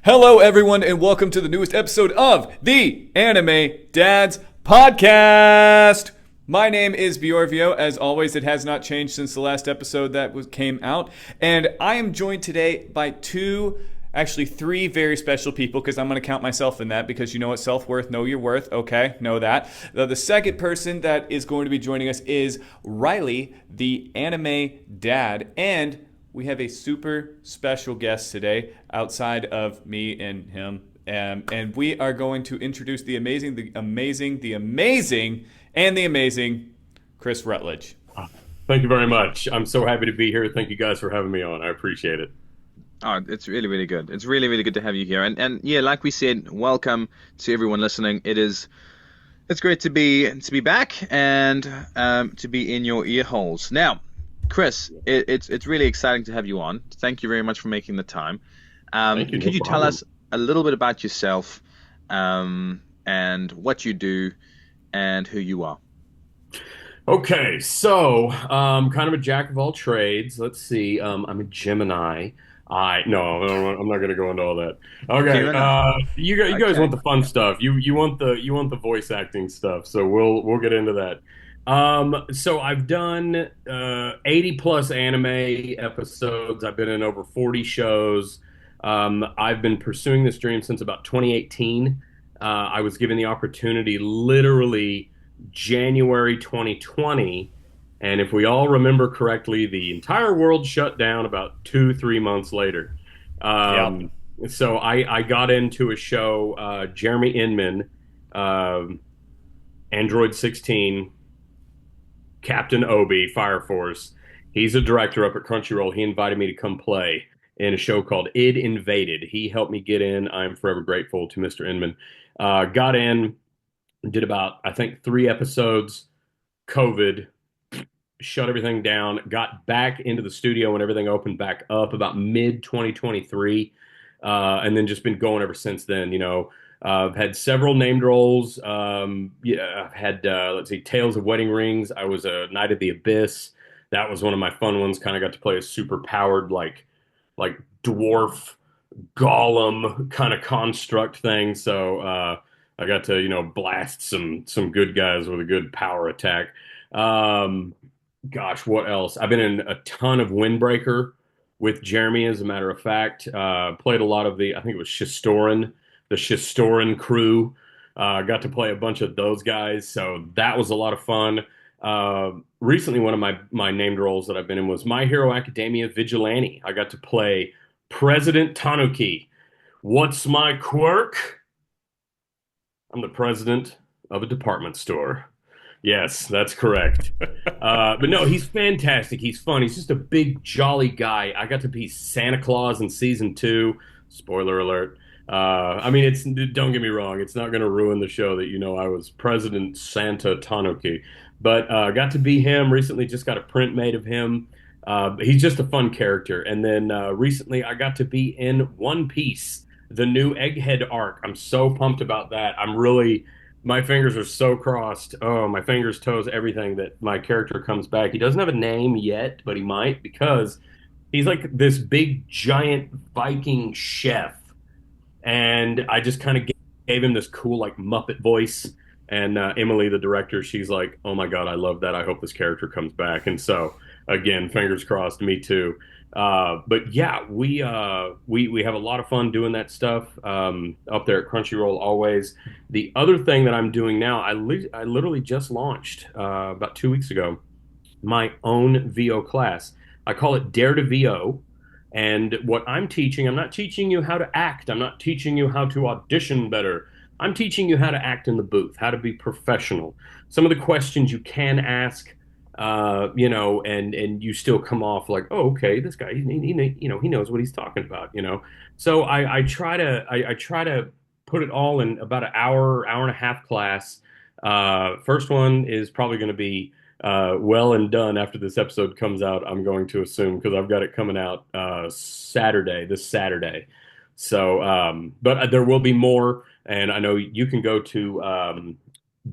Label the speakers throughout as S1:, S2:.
S1: Hello, everyone, and welcome to the newest episode of the Anime Dads Podcast. My name is Biorvio. As always, it has not changed since the last episode that came out. And I am joined today by three very special people, because I'm going to count myself in that, because you know what, self-worth, know your worth. Okay, know that. The second person that is going to be joining us is Riley, the anime dad, and we have a super special guest today outside of me and him. And we are going to introduce the amazing Chris Rutledge.
S2: Thank you very much. I'm so happy to be here. Thank you guys for having me on. I appreciate it.
S3: Oh, it's really, really good. It's really, really good to have you here. And yeah, like we said, welcome to everyone listening. It's great to be back and to be in your ear holes. Now, Chris, it's really exciting to have you on. Thank you very much for making the time.
S2: Thank you. No
S3: Could you tell
S2: problem.
S3: us a little bit about yourself, and what you do and who you are?
S2: Okay, so kind of a jack of all trades. Let's see. I'm a Gemini. I'm not going to go into all that. Okay,
S3: Gemini.
S2: you guys
S3: Okay.
S2: want the fun stuff. You want the voice acting stuff. So we'll get into that. So I've done 80 plus anime episodes. I've been in over 40 shows. I've been pursuing this dream since about 2018. I was given the opportunity literally January 2020. And if we all remember correctly, the entire world shut down about 3 months later.
S1: Yep.
S2: Um, so I got into a show, Jeremy Inman, uh, Android 16, Captain Obi, Fire Force. He's a director up at Crunchyroll. He invited me to come play in a show called Id Invaded. He helped me get in. I'm forever grateful to Mr. Inman. Got in, did about, I think, 3 episodes. COVID shut everything down, got back into the studio when everything opened back up about mid 2023, and then just been going ever since then. I've had several named roles. Yeah, I've had, let's see, Tales of Wedding Rings. I was a Knight of the Abyss. That was one of my fun ones. Kind of got to play a super powered, like dwarf golem kind of construct thing. So I got to, blast some good guys with a good power attack. Um, Gosh, what else? I've been in a ton of Windbreaker with Jeremy, as a matter of fact. Played a lot of I think it was the Shistoran crew. Got to play a bunch of those guys, so that was a lot of fun. Recently, one of my named roles that I've been in was My Hero Academia Vigilante. I got to play President Tanuki. What's my quirk? I'm the president of a department store. Yes, that's correct. But no, he's fantastic. He's fun. He's just a big, jolly guy. I got to be Santa Claus in season 2. Spoiler alert. I mean, don't get me wrong. It's not going to ruin the show that I was President Santa Tanuki. But got to be him recently. Just got a print made of him. He's just a fun character. And then recently, I got to be in One Piece, the new Egghead arc. I'm so pumped about that. My fingers are so crossed. Oh, my fingers, toes, everything that my character comes back. He doesn't have a name yet, but he might, because he's like this big giant Viking chef. And I just kind of gave him this cool like Muppet voice. And Emily, the director, she's like, "Oh my God, I love that. I hope this character comes back." And so again, fingers crossed, me too. But yeah, we have a lot of fun doing that stuff up there at Crunchyroll always. The other thing that I'm doing now, I literally just launched about 2 weeks ago my own VO class. I call it Dare to VO. And what I'm teaching, I'm not teaching you how to act. I'm not teaching you how to audition better. I'm teaching you how to act in the booth, how to be professional. Some of the questions you can ask, and you still come off like, oh, okay, this guy, he knows what he's talking about. So I try to put it all in about an hour and a half class. First one is probably going to be well and done after this episode comes out. I'm going to assume, because I've got it coming out this Saturday. So, but there will be more, and I know you can go to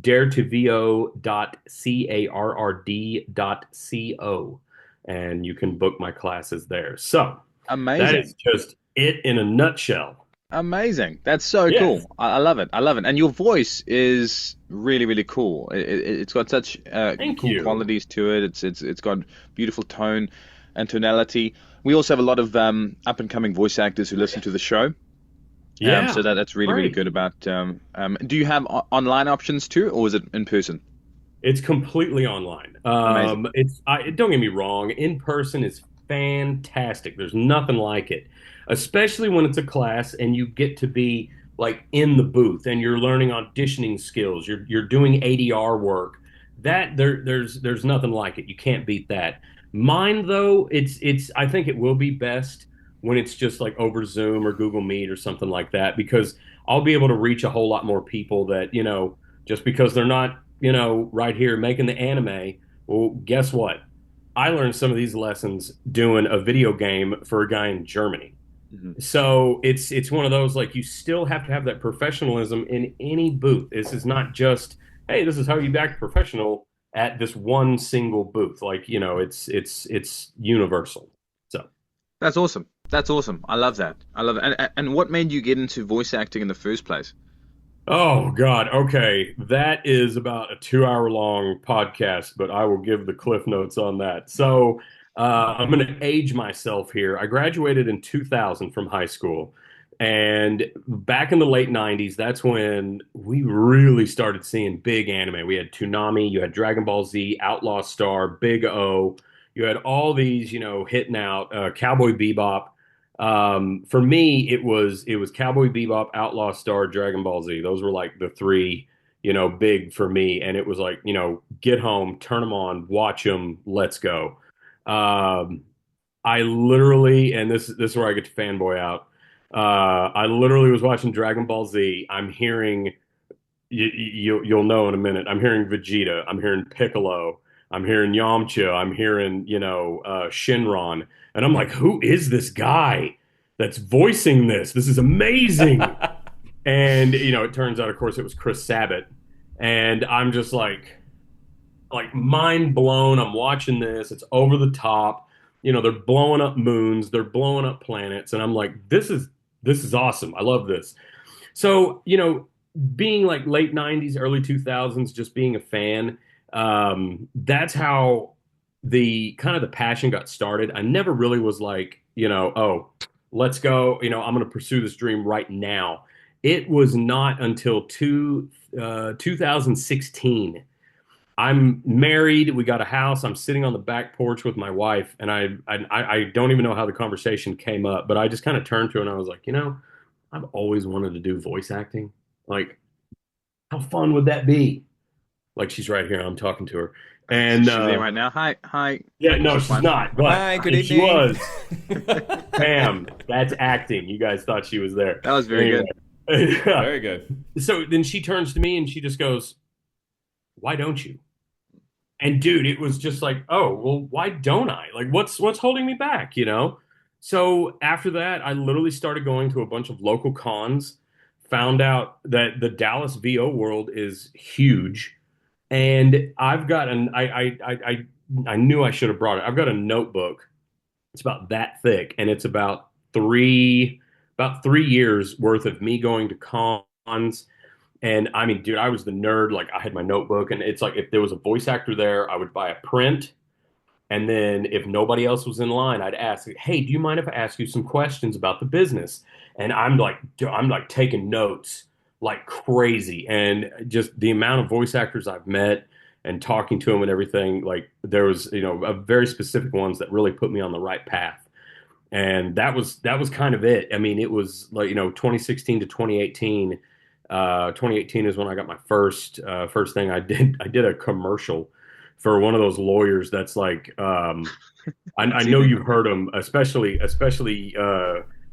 S2: daretovo.carrd.co, and you can book my classes there. So that is
S3: Amazing.
S2: just it in a nutshell.
S3: Amazing. That's so
S2: Yes.
S3: cool. I love it. I love it. And your voice is really, really cool. It's got such
S2: Thank
S3: cool
S2: you.
S3: qualities to it. It's got beautiful tone and tonality. We also have a lot of up and coming voice actors who listen to the show.
S2: Yeah.
S3: So that's really, really
S2: Great.
S3: good about do you have online options too, or is it in person?
S2: It's completely online.
S3: Amazing.
S2: Don't get me wrong, in person is fantastic. There's nothing like it, especially when it's a class and you get to be like in the booth and you're learning auditioning skills. You're doing ADR work. There's nothing like it. You can't beat that. Mine though, it's I think it will be best when it's just like over Zoom or Google Meet or something like that because I'll be able to reach a whole lot more people that, just because they're not right here making the anime. Well, guess what? I learned some of these lessons doing a video game for a guy in Germany.
S3: Mhm.
S2: So it's one of those like you still have to have that professionalism in any booth. This is not just, hey, this is how you act professional at this one single booth. Like, it's universal. So
S3: That's awesome. That's awesome. I love that. I love it. And what made you get into voice acting in the first place?
S2: oh God, okay. That is about a 2 hour long podcast, but I will give the cliff notes on that. So I'm going to age myself here. I graduated in 2000 from high school. And back in the late 90s, that's when we really started seeing big anime. We had Toonami, you had Dragon Ball Z, Outlaw Star, Big O. You had all these, hitting out, Cowboy Bebop. For me, it was Cowboy Bebop, Outlaw Star, Dragon Ball Z. Those were like the three, big for me. And it was like, get home, turn them on, watch them, let's go. Um, I literally, and this is where I get to fanboy out. I literally was watching Dragon Ball Z. I'm hearing you'll know in a minute. I'm hearing Vegeta. I'm hearing Piccolo. I'm hearing Yamcha. I'm hearing, Shinron. And I'm like, who is this guy that's voicing this? This is amazing. And, it turns out, of course, it was Chris Sabat. And I'm just like mind blown. I'm watching this. It's over the top. They're blowing up moons. They're blowing up planets. And I'm like, this is awesome. I love this. So, being like late 90s, early 2000s, just being a fan, that's how the kind of the passion got started. I never really was like, oh, let's go, I'm going to pursue this dream right now. It was not until 2016. I'm married. We got a house. I'm sitting on the back porch with my wife, and I don't even know how the conversation came up, but I just kind of turned to her and I was like, I've always wanted to do voice acting. Like, how fun would that be? Like, she's right here. I'm talking to her. And
S3: She's there right now. Hi, hi.
S2: yeah, no,
S3: She's
S2: she's
S3: fine.
S2: not. But
S1: Hi, good
S2: if she
S1: evening.
S2: was, bam, that's acting. You guys thought she was there.
S3: That was very
S2: Anyway.
S3: good.
S1: Very good.
S2: So then she turns to me and she just goes, "Why don't you?" And dude, it was just like, "Oh, well, why don't I? Like, what's holding me back, So after that, I literally started going to a bunch of local cons, found out that the Dallas VO world is huge. And I've got I knew I should have brought it. I've got a notebook. It's about that thick, and it's about 3 years worth of me going to cons. And I mean, dude, I was the nerd. Like, I had my notebook, and it's like if there was a voice actor there, I would buy a print. And then if nobody else was in line, I'd ask, "Hey, do you mind if I ask you some questions about the business?" And I'm like taking notes like crazy. And just the amount of voice actors I've met and talking to them and everything, like there was, a very specific ones that really put me on the right path. And that was kind of it. I mean, it was like, 2016 to 2018. 2018 is when I got my first thing I did. I did a commercial for one of those lawyers that's like, I know
S3: TV.
S2: you've heard them, especially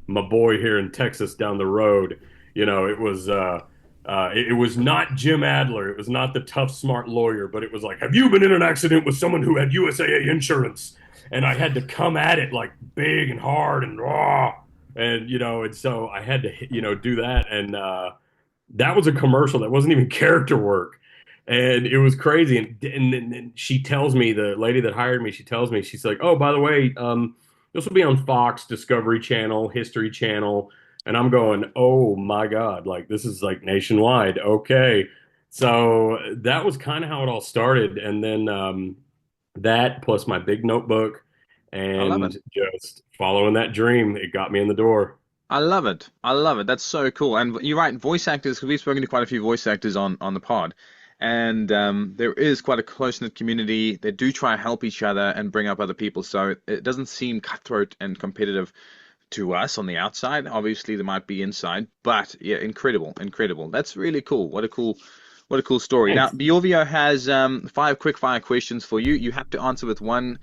S2: my boy here in Texas down the road. It was not Jim Adler. It was not the tough, smart lawyer, but it was like, have you been in an accident with someone who had USAA insurance? And I had to come at it like big and hard and raw, and so I had to do that, and that was a commercial that wasn't even character work. And it was crazy. And she tells me, the lady that hired me, she tells me, she's like, "Oh, by the way, this will be on Fox, Discovery Channel, History Channel. And I'm going, oh my God, like this is like nationwide. Okay. So that was kind of how it all started. And then that plus my big notebook
S3: I love it.
S2: and just following that dream, it got me in the door.
S3: I love it. I love it. That's so cool. And you're right, voice actors, because we've spoken to quite a few voice actors on the pod, and there is quite a close-knit community. They do try to help each other and bring up other people, so it doesn't seem cutthroat and competitive to us on the outside. Obviously, there might be inside, but yeah, incredible, incredible. That's really cool. What a cool story. Now,
S2: Thanks.
S3: Biorvio has five quick fire questions for you. You have to answer with one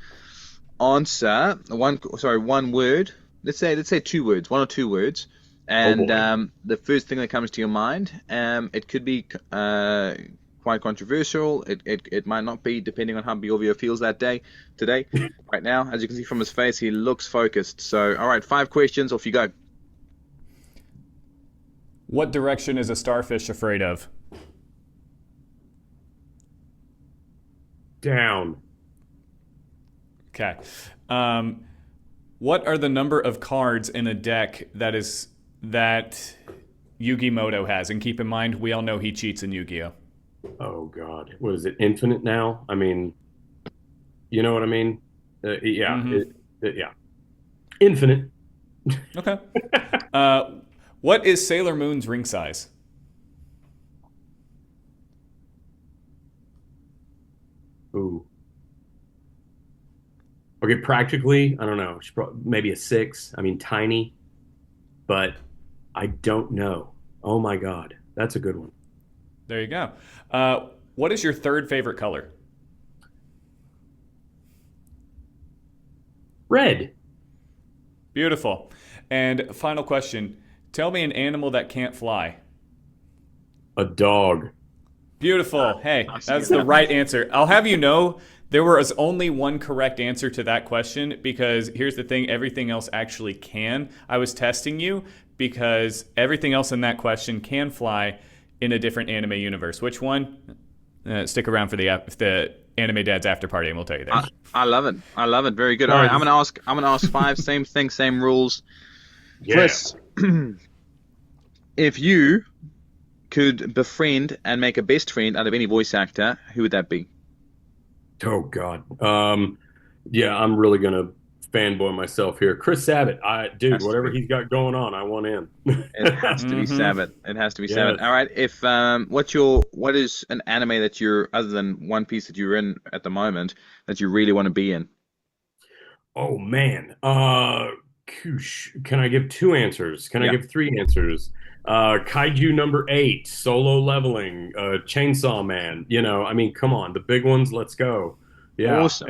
S3: word. Let's say two words, one or two words,
S2: Oh
S3: and
S2: boy.
S3: the first thing that comes to your mind. It could be quite controversial. It might not be, depending on how Biorvio feels that day today. Right now, as you can see from his face, he looks focused. So, all right, five questions. Off you go.
S1: What direction is a starfish afraid of?
S2: Down.
S1: Okay. What are the number of cards in a deck that Yugi Moto has? And keep in mind, we all know he cheats in Yu-Gi-Oh.
S2: Oh God. What is it? Infinite now? I mean, you know what I mean? Yeah.
S1: Mm-hmm.
S2: Yeah. Infinite.
S1: Okay. Uh, what is Sailor Moon's ring size?
S2: Ooh. Okay, practically, I don't know. Maybe a six. I mean, tiny, but I don't know. Oh my God, that's a good one.
S1: There you go. What is your third favorite color?
S2: Red.
S1: Beautiful. And final question. Tell me an animal that can't fly.
S2: A dog.
S1: Beautiful. Hey,
S3: I see
S1: that's the
S3: that.
S1: right answer. I'll have you know there was only one correct answer to that question because here's the thing, everything else actually can. I was testing you because everything else in that question can fly in a different anime universe. Which one? Stick around for the Anime Dad's after party and we'll tell you there.
S3: I love it. I love it. Very good. All right,
S2: Nice.
S3: I'm gonna ask five. Same thing, same rules.
S2: Yeah.
S3: Chris, if you could befriend and make a best friend out of any voice actor, who would that be?
S2: Oh God. Yeah, I'm really gonna fanboy myself here. Chris Sabat. Dude,
S3: Has to
S2: whatever
S3: be.
S2: he's got going on, I want in.
S3: It has to be
S1: Mm-hmm.
S3: Sabat. It has to be
S2: Yes.
S3: Sabat. All right. If what is an anime that you're other than One Piece that you're in at the moment that you really want to be in?
S2: Oh man. Can I give two answers? Can I
S3: Yeah.
S2: give three answers? Kaiju number eight, solo leveling, Chainsaw Man. I mean, come on, the big ones. Let's go. Yeah.
S3: Awesome.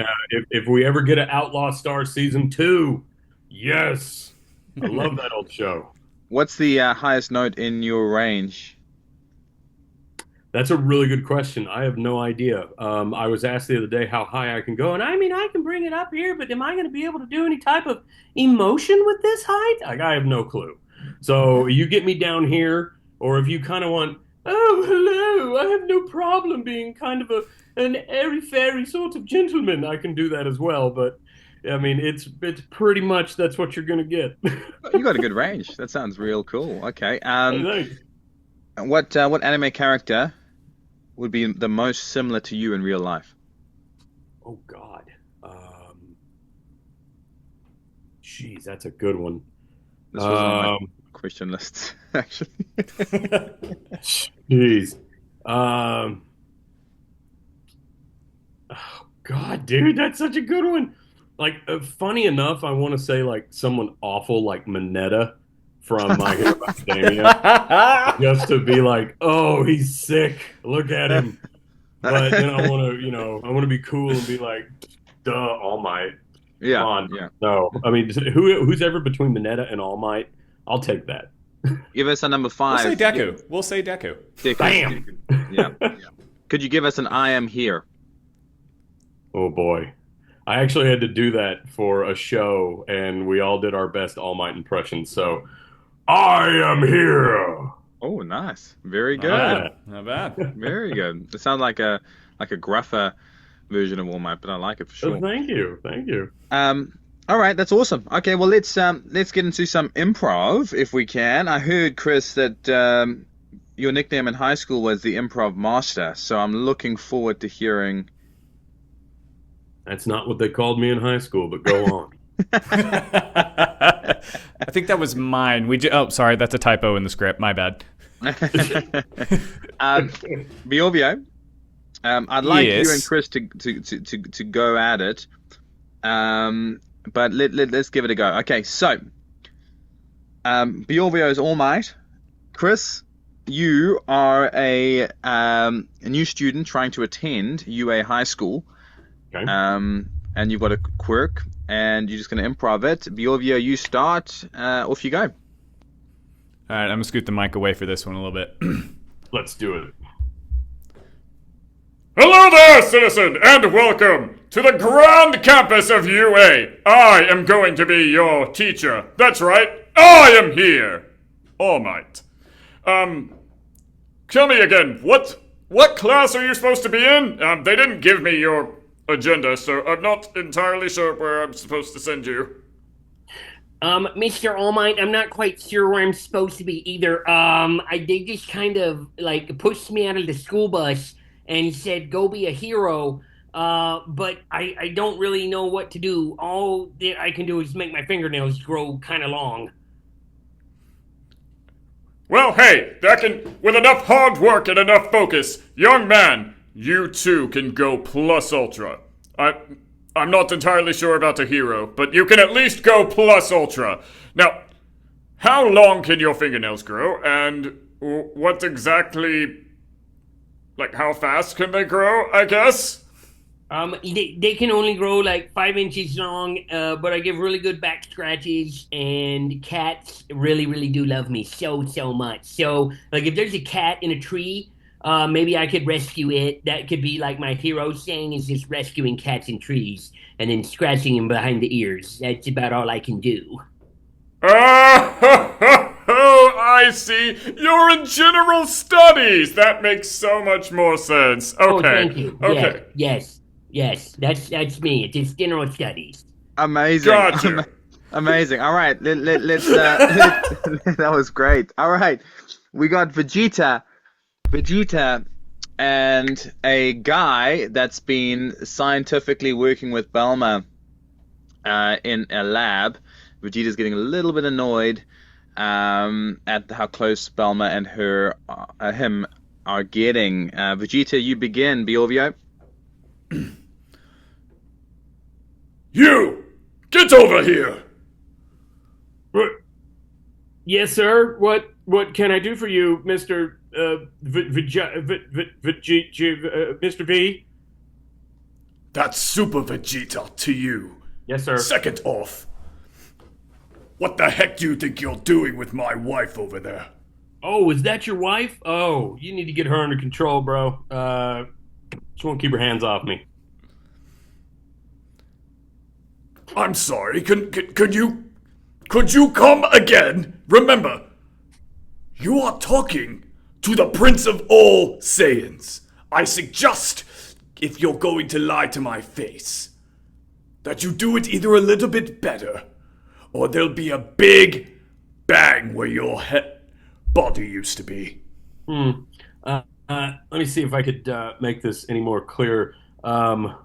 S2: If we ever get an Outlaw Star season two, yes, I love that old show.
S3: What's the highest note in your range?
S2: That's a really good question. I have no idea. I was asked the other day how high I can go, and I mean, I can bring it up here, but am I going to be able to do any type of emotion with this height? Like, I have no clue. So you get me down here, or if you kind of want, oh, hello, I have no problem being kind of an airy-fairy sort of gentleman, I can do that as well. But I mean, it's pretty much that's what you're going to get.
S3: You got a good range. That sounds real cool. Okay.
S2: I think.
S3: What anime character would be the most similar to you in real life?
S2: Oh God. Geez, that's a good one.
S3: This was on my
S2: Um,
S3: question list, actually.
S2: Jeez. Um, oh God, dude, that's such a good one. Like, funny enough, I want to say like someone awful like Mineta from My Hero Academia, just to be like, oh, he's sick. Look at him. But then I want to, I want to be cool and be like, duh, All Might. Come
S3: Yeah,
S2: on.
S3: yeah.
S2: No, I mean, who's ever between Mineta and All Might? I'll take that.
S3: Give us a number
S1: We'll say
S3: five.
S1: Deku. We'll say Deku.
S3: Deku.
S2: Bam.
S3: Yeah. Could you give us an I am here?
S2: Oh boy. I actually had to do that for a show, and we all did our best All Might impressions. So, I am here.
S3: Oh, nice. Very
S1: Not
S3: good.
S1: bad. Not bad.
S3: Very good. It sounds like a gruffer version of All Might, but I like it for
S2: Oh,
S3: sure.
S2: thank you. Thank you.
S3: Um, All right, that's awesome. Okay, well let's get into some improv if we can. I heard, Chris, that your nickname in high school was the improv master, so I'm looking forward to hearing.
S2: That's not what they called me in high school, but go on.
S1: I think that was mine. Oh, sorry, that's a typo in the script. My bad.
S3: Biorvio, I'd like
S1: Yes.
S3: you and Chris to go at it, but let's give it a go. Okay, so Biorvio is All Might. Chris, you are a new student trying to attend UA High School.
S2: Okay.
S3: And you've got a quirk, and you're just going to improv it. Biorvio, you start. Off you go.
S1: All right, I'm going to scoot the mic away for this one a little bit.
S2: Let's do it.
S1: Hello there, citizen, and welcome to the grand campus of UA. I am going to be your teacher. That's right, I am here. All Might. Tell me again, what class are you supposed to be in? They didn't give me your agenda, so I'm not entirely sure where I'm supposed to send you.
S4: Mr. All Might, I'm not quite sure where I'm supposed to be either. They just kind of like pushed me out of the school bus and said, go be a hero. But I don't really know what to do. All that I can do is make my fingernails grow kind of long.
S1: Well, hey, with enough hard work and enough focus, young man, you too can go plus ultra. I'm not entirely sure about a hero, but you can at least go plus ultra. Now, how long can your fingernails grow, and what exactly, like how fast can they grow, I guess?
S4: They can only grow like 5 inches long, but I give really good back scratches, and cats really, really do love me so much. So, like, if there's a cat in a tree, maybe I could rescue it. That could be like my hero saying is just rescuing cats in trees and then scratching them behind the ears. That's about all I can do.
S1: Oh, I see. You're in general studies. That makes so much more sense. Okay.
S4: Oh, thank you.
S1: Okay.
S4: Yes. That's me. It's just general studies.
S3: Amazing.
S1: Gotcha.
S3: Amazing. All right, let's. That was great. All right, we got Vegeta, and a guy that's been scientifically working with Belma in a lab. Vegeta's getting a little bit annoyed at how close Belma and him are getting. Vegeta, you begin, Biorvio.
S1: You! Get over here!
S2: Yes, sir. What can I do for you, Mr. Mr. V?
S1: That's Super Vegeta to you.
S2: Yes, sir.
S1: Second off, what the heck do you think you're doing with my wife over there?
S2: Oh, is that your wife? Oh, you need to get her under control, bro. She won't keep her hands off me.
S1: I'm sorry, could you come again? Remember, you are talking to the Prince of all Saiyans. I suggest, if you're going to lie to my face, that you do it either a little bit better, or there'll be a big bang where your body used to be.
S2: Let me see if I could make this any more clear. Your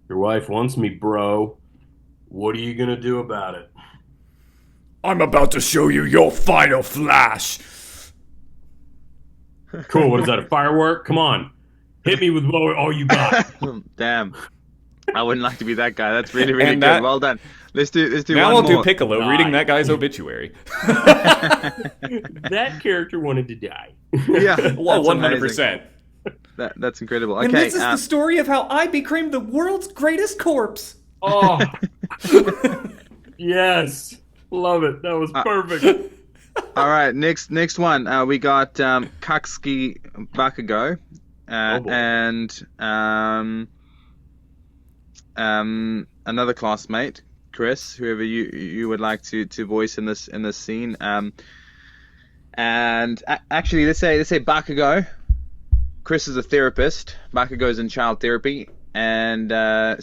S2: wife wants me, bro. What are you gonna do about it?
S1: I'm about to show you your final flash.
S2: Cool. What is that? A firework? Come on, hit me with all you got.
S3: Damn, I wouldn't like to be that guy. That's really
S1: And
S3: good.
S1: that-
S3: Well done. Let's do
S1: Now
S3: one
S1: I'll
S3: more.
S1: do Piccolo reading that guy's obituary.
S2: That character wanted to die.
S3: Yeah,
S1: Well,
S3: that's
S1: 100%.
S3: amazing. That's incredible. Okay,
S1: And this is the story of how I became the world's greatest corpse.
S2: Oh, yes, love it. That was perfect.
S3: all right. Next one. We got Katsuki Bakugo,
S2: Oh, boy.
S3: and another classmate, Chris, whoever you would like to voice in this scene. Actually, let's say Bakugo. Chris is a therapist. Bakugo's in child therapy, and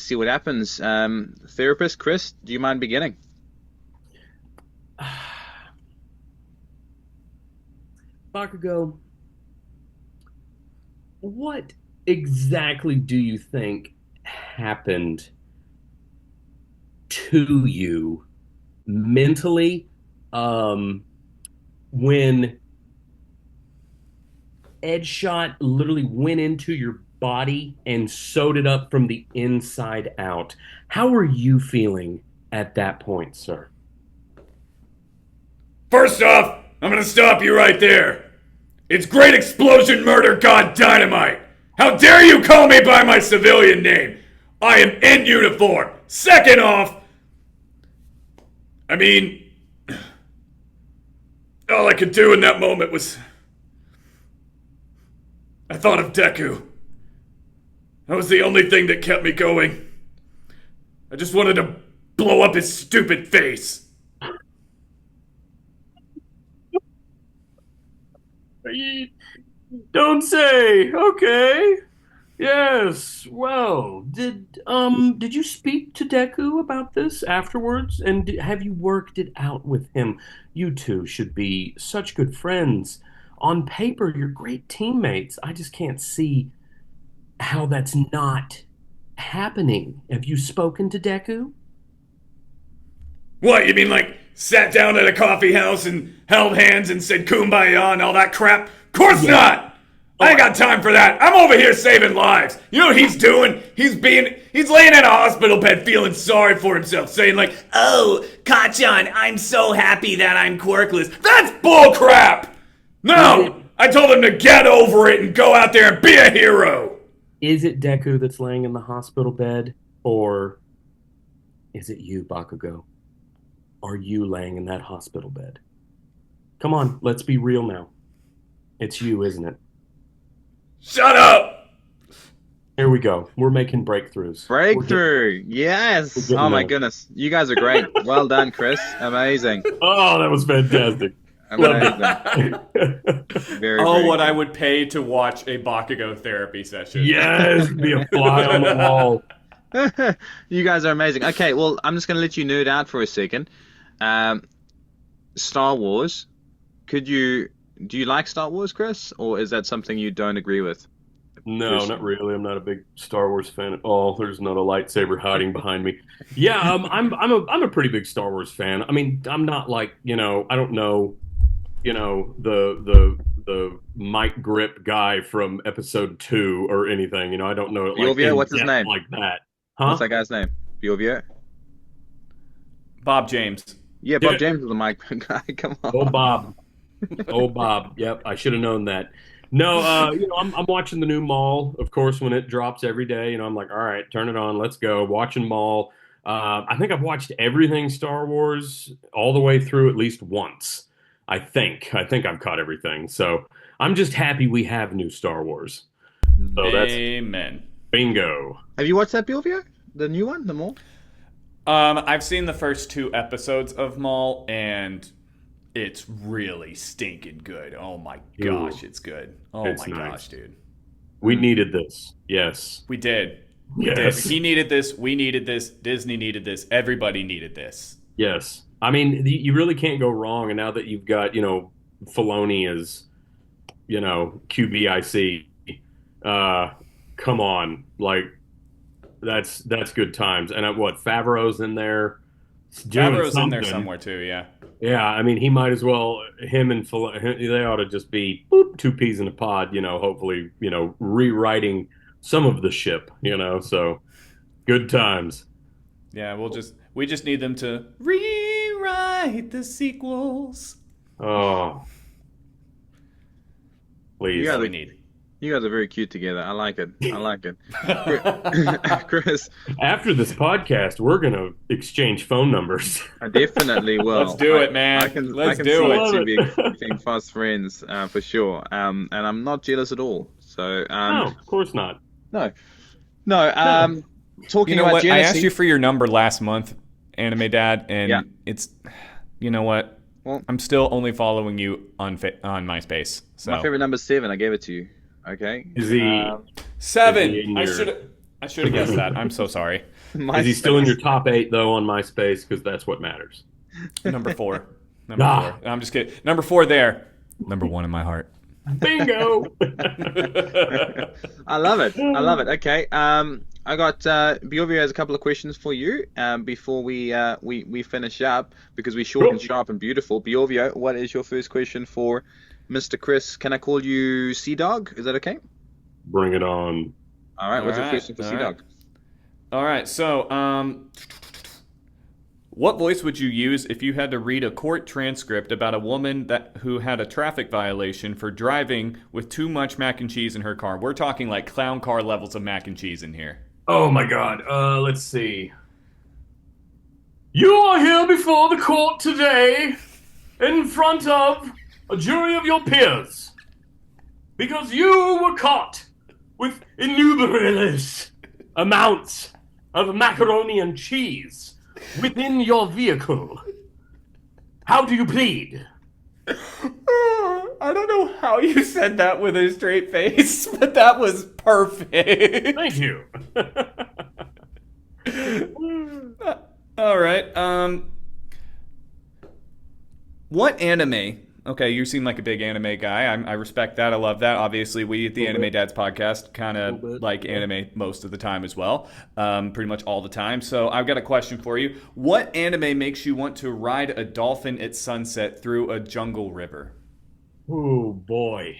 S3: see what happens. Therapist Chris, do you mind beginning?
S2: Bakugo, what exactly do you think happened to you mentally when Edshot literally went into your body and sewed it up from the inside out? How are you feeling at that point, sir?
S1: First off, I'm gonna stop you right there. It's Great Explosion Murder God Dynamite. How dare you call me by my civilian name? I am in uniform. Second off, I mean, all I could do in that moment was, I thought of Deku. That was the only thing that kept me going. I just wanted to blow up his stupid face.
S2: Don't say. Okay. Yes. Well, did you speak to Deku about this afterwards? And have you worked it out with him? You two should be such good friends. On paper, you're great teammates. I just can't see how that's not happening. Have you spoken to Deku?
S1: What, you mean like sat down at a coffee house and held hands and said kumbaya and all that crap? Of course not! I ain't got time for that. I'm over here saving lives. You know what he's doing? He's laying in a hospital bed feeling sorry for himself, saying like, "Oh, Kachan, I'm so happy that I'm quirkless." That's bullcrap! No! I told him to get over it and go out there and be a hero!
S2: Is it Deku that's laying in the hospital bed? Or is it you, Bakugo? Are you laying in that hospital bed? Come on, let's be real now. It's you, isn't it?
S1: Shut up!
S2: Here we go. We're making breakthroughs.
S3: Breakthrough! Yes! Oh my goodness. You guys are great. Well done, Chris. Amazing.
S2: Oh, that was fantastic.
S3: Amazing. Very,
S1: What I would pay to watch a Bakugo therapy session.
S2: Yes, be a fly on the wall.
S3: You guys are amazing. Okay, well, I'm just going to let you nerd out for a second. Star Wars. Do you like Star Wars, Chris? Or is that something you don't agree with?
S2: No, not really. I'm not a big Star Wars fan at all. There's not a lightsaber hiding behind me. Yeah, I'm a pretty big Star Wars fan. I mean, I'm not like, I don't know, the Mike Grip guy from episode 2 or anything. I don't know it like
S3: Biovio, what's his name?
S2: like that. Huh?
S3: What's that guy's name? Biovio?
S1: Bob James.
S3: Yeah, Bob James is the Mike guy. Come on.
S2: Oh, Bob. Oh, Bob. Yep, I should have known that. No, I'm watching the new Maul, of course, when it drops every day. I'm like, all right, turn it on, let's go. Watching Maul. I think I've watched everything Star Wars all the way through at least once. I think I've caught everything. So I'm just happy we have new Star Wars. So
S1: Amen.
S2: Bingo.
S3: Have you watched that Biovio? The new one, the Maul?
S1: I've seen the first 2 episodes of Maul, and it's really stinking good. Oh my gosh, it's good. Oh
S2: It's
S1: my
S2: nice.
S1: gosh, dude.
S2: We needed this. Yes.
S1: We did.
S2: Yes.
S1: He needed this. We needed this. Disney needed this. Everybody needed this.
S2: Yes. I mean, you really can't go wrong. And now that you've got, Filoni as, QBIC, come on. Like, that's good times. And Favreau's in there.
S1: Favreau's in there somewhere too, yeah.
S2: Yeah, I mean, he might as well, him and they ought to just be two peas in a pod, hopefully, rewriting some of the ship, so good times.
S1: Yeah, we just need them to rewrite the sequels.
S2: Oh, please.
S3: Yeah,
S1: we need.
S3: You guys are very cute together. I like it. Chris.
S2: After this podcast, we're going to exchange phone numbers.
S3: I definitely will.
S1: Let's do it, man.
S3: I can
S1: Let's
S3: see
S1: do
S3: it.
S1: it.
S3: Being fast friends, for sure. And I'm not jealous at all. So,
S2: No, of course not.
S3: No. Talking
S1: You know
S3: about
S1: what?
S3: jealousy.
S1: I asked you for your number last month, Anime Dad, and
S3: Yeah.
S1: it's, you know what?
S3: Well,
S1: I'm still only following you on MySpace. So
S3: my favorite number is 7. I gave it to you. Okay.
S2: Is he?
S1: 7.
S2: Is he in
S1: I
S2: your-
S1: should. I should have guessed that. I'm so sorry.
S2: Is he still in your top 8 though on MySpace? Because that's what matters.
S1: Number 4. Number 4. I'm just kidding. Number 4 there. Number 1 in my heart.
S2: Bingo.
S3: I love it. I love it. Okay. I got Biovio has a couple of questions for you before we finish up because we're short and sharp and beautiful. Biovio, what is your first question for Mr. Chris? Can I call you Sea Dog? Is that okay?
S2: Bring it on.
S3: All right. What's your question for Sea Dog?
S1: All right. So, what voice would you use if you had to read a court transcript about a woman who had a traffic violation for driving with too much mac and cheese in her car? We're talking like clown car levels of mac and cheese in here.
S2: Oh my God. Let's see. You are here before the court today in front of a jury of your peers because you were caught with innumerable amounts of macaroni and cheese within your vehicle. How do you plead?
S1: I don't know how you said that with a straight face, but that was perfect.
S2: Thank you.
S1: All right. What anime? Okay, you seem like a big anime guy. I respect that. I love that. Obviously, we at the Anime Dads podcast kind of like anime most of the time as well, pretty much all the time. So I've got a question for you. What anime makes you want to ride a dolphin at sunset through a jungle river?
S2: Oh boy.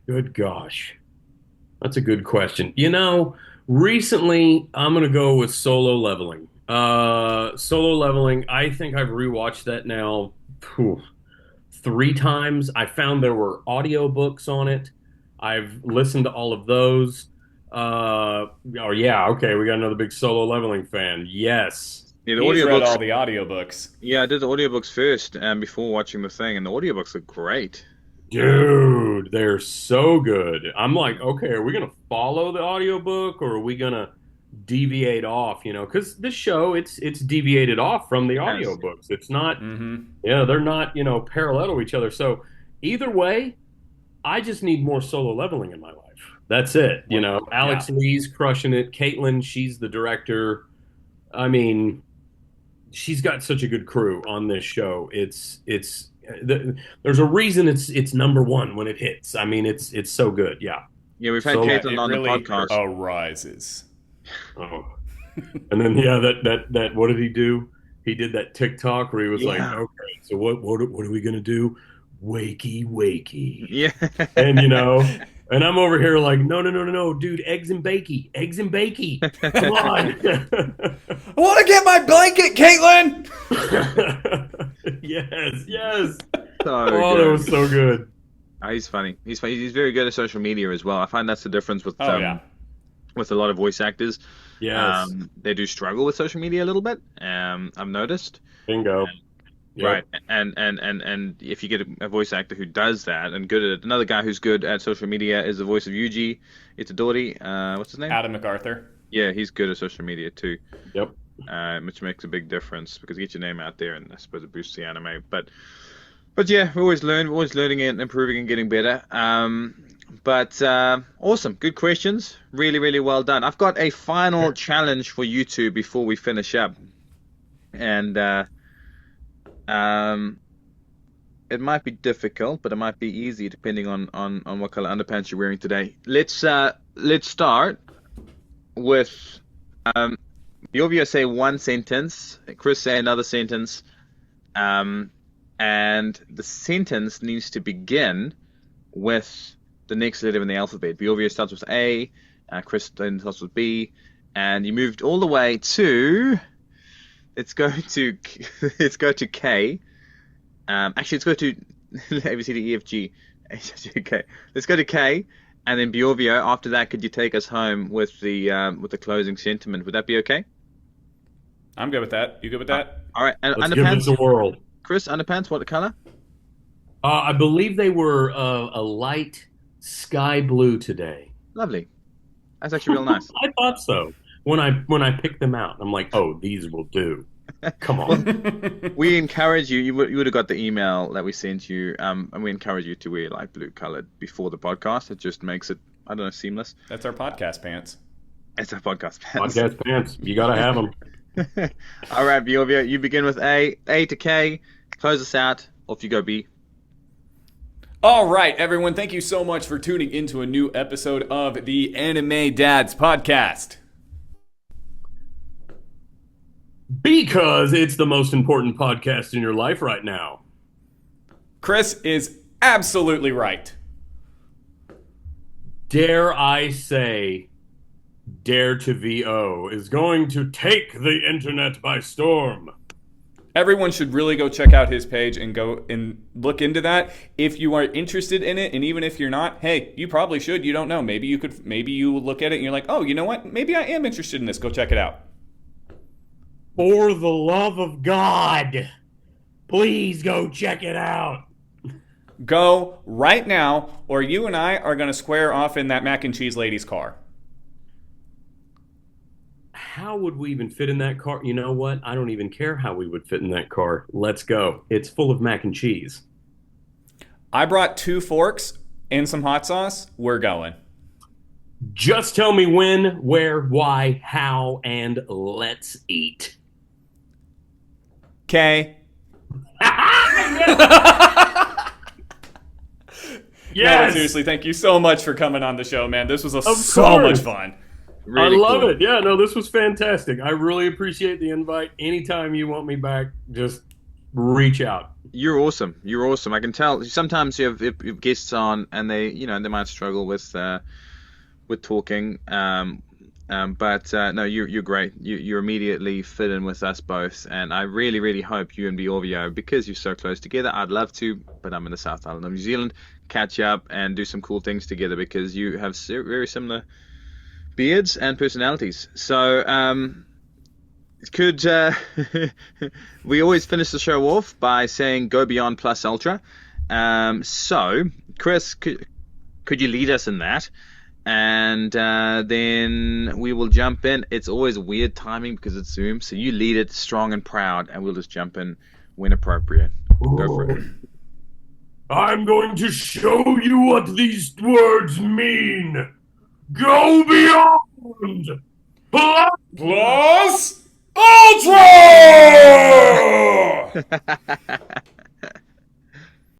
S2: Good gosh. That's a good question. Recently I'm going to go with Solo Leveling. Solo Leveling, I think I've rewatched that now 3 times. I found there were audiobooks on it. I've listened to all of those. Oh yeah, okay, we got another big Solo Leveling fan. Yes.
S3: Yeah,
S1: He's read all the audiobooks.
S3: Yeah, I did the audiobooks first before watching the thing, and the audiobooks are great.
S2: Dude, they're so good. I'm like, okay, are we going to follow the audiobook or are we going to deviate off, because this show, it's deviated off from the audiobooks. It's not, they're not, parallel to each other. So either way, I just need more Solo Leveling in my life. That's it. Alex Lee's crushing it. Caitlin, she's the director. I mean, she's got such a good crew on this show. There's a reason it's number 1 when it hits. I mean, it's so good. Yeah.
S3: Yeah, we've had Caitlin on the podcast.
S1: Arises.
S2: Oh. And then that what did he do? He did that TikTok where he was like, okay, so what are we gonna do? Wakey.
S3: Yeah.
S2: And and I'm over here like, no, dude, eggs and bakey. Come on.
S1: I want to get my blanket, Caitlin.
S2: Yes.
S3: That
S2: was so good.
S3: He's funny. He's very good at social media as well. I find that's the difference with with a lot of voice actors.
S2: Yes.
S3: They do struggle with social media a little bit. I've noticed.
S2: Bingo.
S3: Right. And if you get a voice actor who does that and good at it, another guy who's good at social media is the voice of Yuji Itadori. What's his name?
S1: Adam MacArthur.
S3: Yeah, he's good at social media too.
S2: Yep.
S3: Which makes a big difference because you get your name out there and I suppose it boosts the anime. But yeah, we always learn. We're always learning and improving and getting better. But awesome. Good questions. Really, really well done. I've got a final challenge for you two before we finish up. And it might be difficult, but it might be easy depending on what color underpants you're wearing today. Let's start with Biovio say one sentence, Chris say another sentence, and the sentence needs to begin with the next letter in the alphabet. Biovio starts with A, Chris then starts with B, and you moved all the way to. Let's go to K. Actually, let's go to A, B, C, D, E, F, G. Okay, let's go to K, and then Biovio. After that, could you take us home with the closing sentiment? Would that be okay?
S1: I'm good with that. You good with that?
S3: All right. And
S2: Let's
S3: underpants.
S2: give this a whirl.
S3: Chris, underpants. What color?
S2: I believe they were a light sky blue today.
S3: Lovely. That's actually real nice.
S2: I thought so. When I picked them out, I'm like, oh, these will do. Come on.
S3: We encourage you. You would have got the email that we sent you, and we encourage you to wear like blue colored before the podcast. It just makes it, I don't know, seamless.
S1: That's our podcast pants.
S3: It's a podcast pants.
S2: Podcast pants. You got to have them.
S3: All right, Biorvio, you begin with A to K. Close us out. Off you go, B.
S1: All right, everyone. Thank you so much for tuning into a new episode of the Anime Dads podcast.
S2: Because it's the most important podcast in your life right now.
S1: Chris is absolutely right.
S2: Dare I say, Dare to VO is going to take the internet by storm.
S1: Everyone should really go check out his page and go and look into that. If you are interested in it, and even if you're not, hey, you probably should. You don't know. Maybe you look at it and you're like, oh, you know what? Maybe I am interested in this. Go check it out.
S2: For the love of God, please go check it out.
S1: Go right now, or you and I are going to square off in that mac and cheese lady's car.
S2: How would we even fit in that car? You know what? I don't even care how we would fit in that car. Let's go. It's full of mac and cheese.
S1: I brought 2 forks and some hot sauce. We're going.
S2: Just tell me when, where, why, how, and let's eat.
S1: Okay.
S2: Yes.
S1: No, seriously, thank you so much for coming on the show, man. This was so
S2: course.
S1: much fun.
S3: Really
S2: I love
S3: cool.
S2: it. Yeah, no, this was fantastic. I really appreciate the invite. Anytime you want me back, just reach out.
S3: You're awesome. You're awesome. I can tell. Sometimes you have guests on, and they might struggle with talking. But no, you're great. You immediately fit in with us both, and I really, really hope you and Biorvio, because you're so close together. I'd love to, but I'm in the South Island of New Zealand. Catch up and do some cool things together because you have very similar beards and personalities. So we always finish the show off by saying go beyond plus ultra. So Chris, could you lead us in that? And then we will jump in. It's always weird timing because it's Zoom, so you lead it strong and proud, and we'll just jump in when appropriate. Go for it.
S2: I'm going to show you what these words mean. Go beyond
S1: Plus Ultra!